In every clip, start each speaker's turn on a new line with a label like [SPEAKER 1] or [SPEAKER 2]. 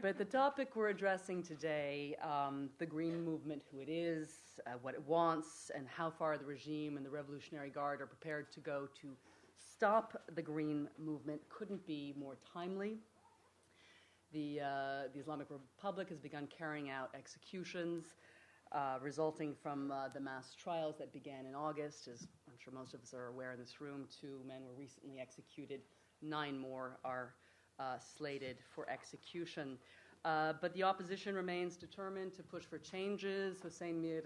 [SPEAKER 1] But the topic we're addressing today, the Green Movement, who it is, what it wants, and how far the regime and the Revolutionary Guard are prepared to go to stop the Green Movement, couldn't be more timely. The Islamic Republic has begun carrying out executions resulting from the mass trials that began in August. As I'm sure most of us are aware in this room, 2 men were recently executed. 9 more are slated for execution. But the opposition remains determined to push for changes. Mir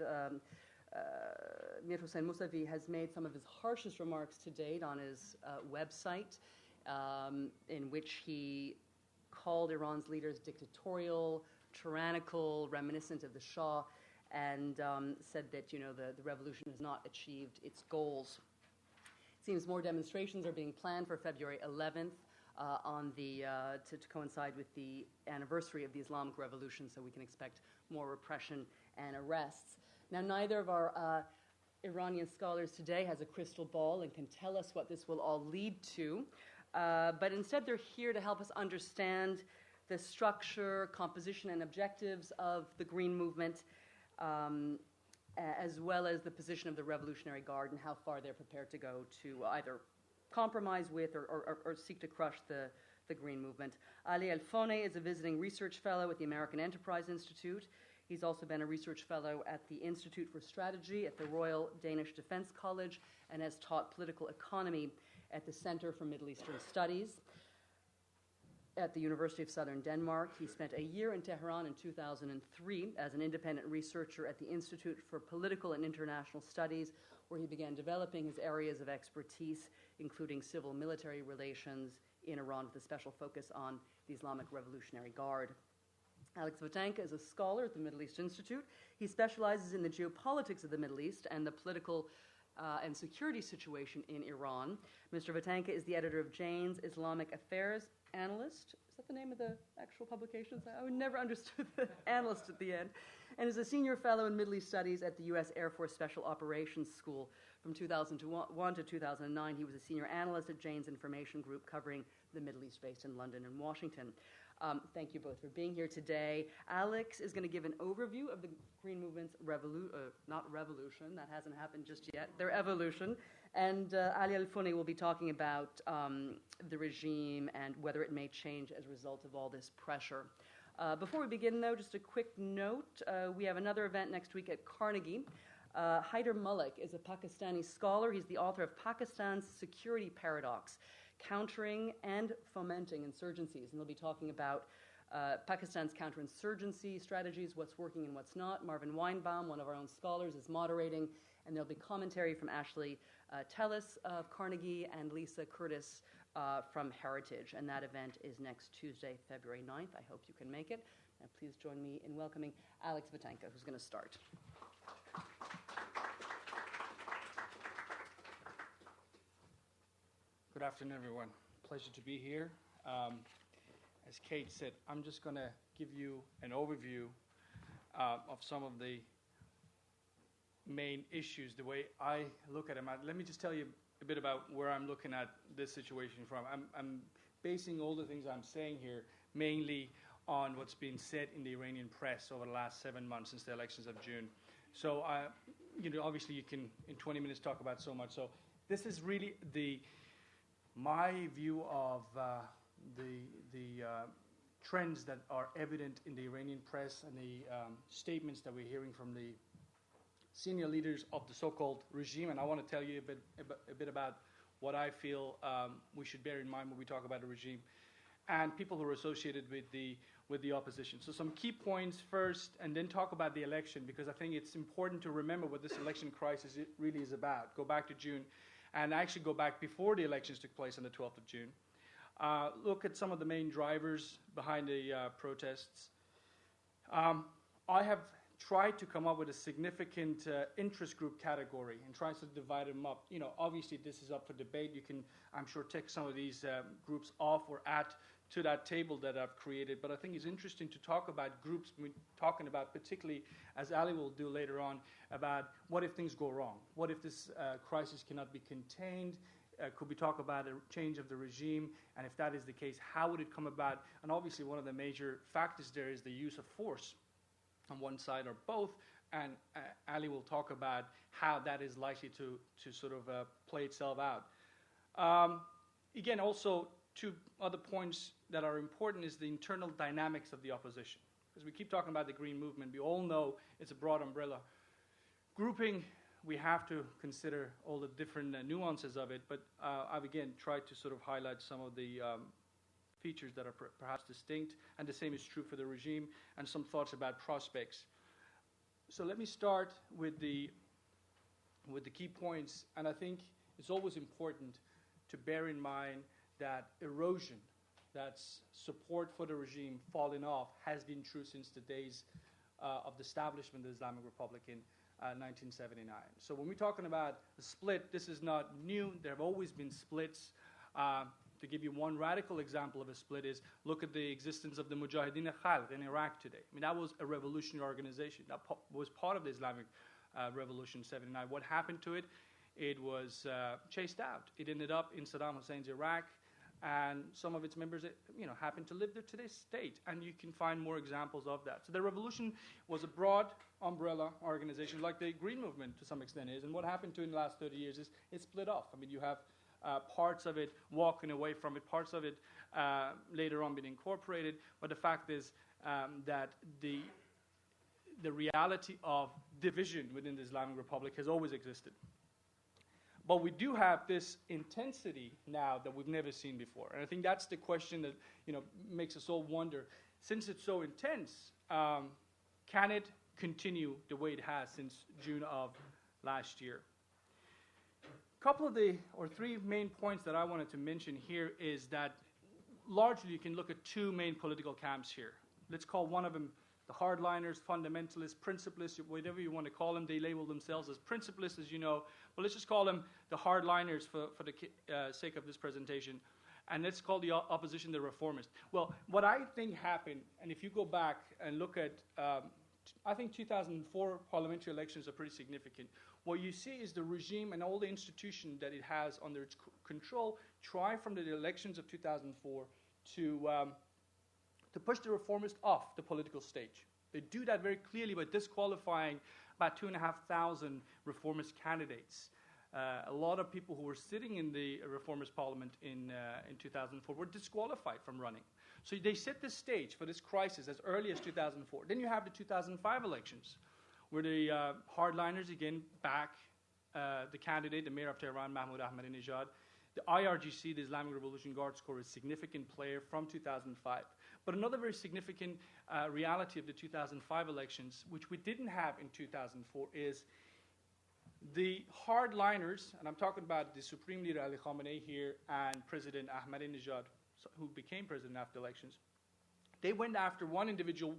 [SPEAKER 1] Hossein Mousavi has made some of his harshest remarks to date on his website, in which he called Iran's leaders dictatorial, tyrannical, reminiscent of the Shah, and said that the revolution has not achieved its goals. It seems more demonstrations are being planned for February 11th to coincide with the anniversary of the Islamic Revolution, so we can expect more repression and arrests. Now, neither of our Iranian scholars today has a crystal ball and can tell us what this will all lead to, but instead they're here to help us understand the structure, composition, and objectives of the Green Movement, as well as the position of the Revolutionary Guard and how far they're prepared to go to either compromise with or seek to crush the Green Movement. Ali Alfoneh is a visiting research fellow at the American Enterprise Institute. He's also been a research fellow at the Institute for Strategy at the Royal Danish Defense College and has taught political economy at the Center for Middle Eastern Studies at the University of Southern Denmark. He spent a year in Tehran in 2003 as an independent researcher at the Institute for Political and International Studies, where he began developing his areas of expertise, including civil-military relations in Iran, with a special focus on the Islamic Revolutionary Guard. Alex Vatanka is a scholar at the Middle East Institute. He specializes in the geopolitics of the Middle East and the political and security situation in Iran. Mr. Vatanka is the editor of Jane's Islamic Affairs Analyst. Is that the name of the actual publication? I never understood the analyst at the end. And is a senior fellow in Middle East Studies at the U.S. Air Force Special Operations School. From 2001 to 2009, he was a senior analyst at Jane's Information Group, covering the Middle East, based in London and Washington. Thank you both for being here today. Alex is going to give an overview of the Green Movement's not revolution, that hasn't happened just yet, their evolution. And Ali Alfoneh will be talking about the regime and whether it may change as a result of all this pressure. Before we begin, though, just a quick note. We have another event next week at Carnegie. Haider Malik is a Pakistani scholar. He's the author of Pakistan's Security Paradox, Countering and Fomenting Insurgencies. And they'll be talking about Pakistan's counterinsurgency strategies, what's working and what's not. Marvin Weinbaum, one of our own scholars, is moderating. And there'll be commentary from Ashley Tellis of Carnegie and Lisa Curtis from Heritage. And that event is next Tuesday, February 9th. I hope you can make it. Now, please join me in welcoming Alex Vatanka, who's going to start.
[SPEAKER 2] Good afternoon, everyone. Pleasure to be here. As Kate said, I'm just going to give you an overview of some of the main issues, the way I look at them. Let me just tell you a bit about where I'm looking at this situation from. I'm basing all the things I'm saying here mainly on what's been said in the Iranian press over the last 7 months since the elections of June. So, obviously you can, in 20 minutes, talk about so much. So this is really my view of the trends that are evident in the Iranian press and the statements that we're hearing from the senior leaders of the so-called regime. And I want to tell you a bit about what I feel we should bear in mind when we talk about the regime and people who are associated with the opposition. So some key points first, and then talk about the election, because I think it's important to remember what this election crisis really is about. Go back to June, and actually go back before the elections took place on the 12th of June. Look at some of the main drivers behind the protests. I have tried to come up with a significant interest group category and try to divide them up. Obviously this is up for debate. You can, I'm sure, take some of these groups off or add to that table that I've created. But I think it's interesting to talk about groups, we're talking about particularly, as Ali will do later on, about what if things go wrong? What if this crisis cannot be contained? Could we talk about a change of the regime? And if that is the case, how would it come about? And obviously, one of the major factors there is the use of force on one side or both. And Ali will talk about how that is likely to sort of play itself out. Again, also, two other points that are important is the internal dynamics of the opposition. Because we keep talking about the Green Movement. We all know it's a broad umbrella grouping. We have to consider all the different nuances of it. But I've, again, tried to sort of highlight some of the features that are perhaps distinct. And the same is true for the regime, and some thoughts about prospects. So let me start with the key points. And I think it's always important to bear in mind that erosion, that's support for the regime falling off, has been true since the days of the establishment of the Islamic Republic in 1979. So when we're talking about the split, this is not new. There have always been splits. To give you one radical example of a split is, look at the existence of the Mujahideen Khalq in Iraq today. I mean, that was a revolutionary organization. That was part of the Islamic Revolution 79. What happened to it? It was chased out. It ended up in Saddam Hussein's Iraq, and some of its members, happen to live there to this date. And you can find more examples of that. So the revolution was a broad umbrella organization, like the Green Movement to some extent is. And what happened to it in the last 30 years is it split off. I mean, you have parts of it walking away from it, parts of it later on being incorporated. But the fact is that the reality of division within the Islamic Republic has always existed. But we do have this intensity now that we've never seen before. And I think that's the question that makes us all wonder. Since it's so intense, can it continue the way it has since June of last year? Couple of three main points that I wanted to mention here is that largely you can look at two main political camps here. Let's call one of them the hardliners, fundamentalists, principalists, whatever you want to call them. They label themselves as principalists, as you know. But let's just call them the hardliners for the sake of this presentation. And let's call the opposition the reformists. Well, what I think happened, and if you go back and look at, I think 2004 parliamentary elections are pretty significant. What you see is the regime and all the institutions that it has under its control try from the elections of 2004 to push the reformists off the political stage. They do that very clearly by disqualifying about 2,500 reformist candidates. A lot of people who were sitting in the reformist parliament in 2004 were disqualified from running. So they set the stage for this crisis as early as 2004. Then you have the 2005 elections, where the hardliners again back the candidate, the mayor of Tehran, Ahmadinejad. The IRGC, the Islamic Revolution Guards Corps, is a significant player from 2005. But another very significant reality of the 2005 elections, which we didn't have in 2004, is the hardliners, and I'm talking about the Supreme Leader Ali Khamenei here and President Ahmadinejad, who became president after elections. They went after one individual,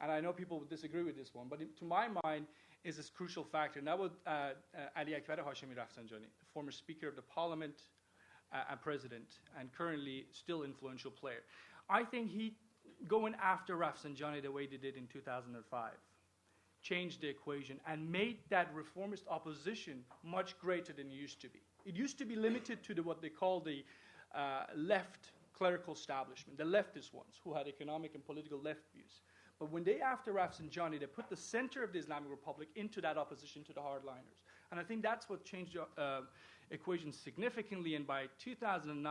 [SPEAKER 2] and I know people would disagree with this one, but to my mind is this crucial factor, and that was Ali Rafsanjani, the former Speaker of the Parliament and President, and currently still influential player. I think he, going after Rafsanjani the way they did in 2005, changed the equation and made that reformist opposition much greater than it used to be. It used to be limited to what they call the left clerical establishment, the leftist ones, who had economic and political left views. But when they, after Rafsanjani, they put the center of the Islamic Republic into that opposition to the hardliners. And I think that's what changed the equation significantly. And by 2009,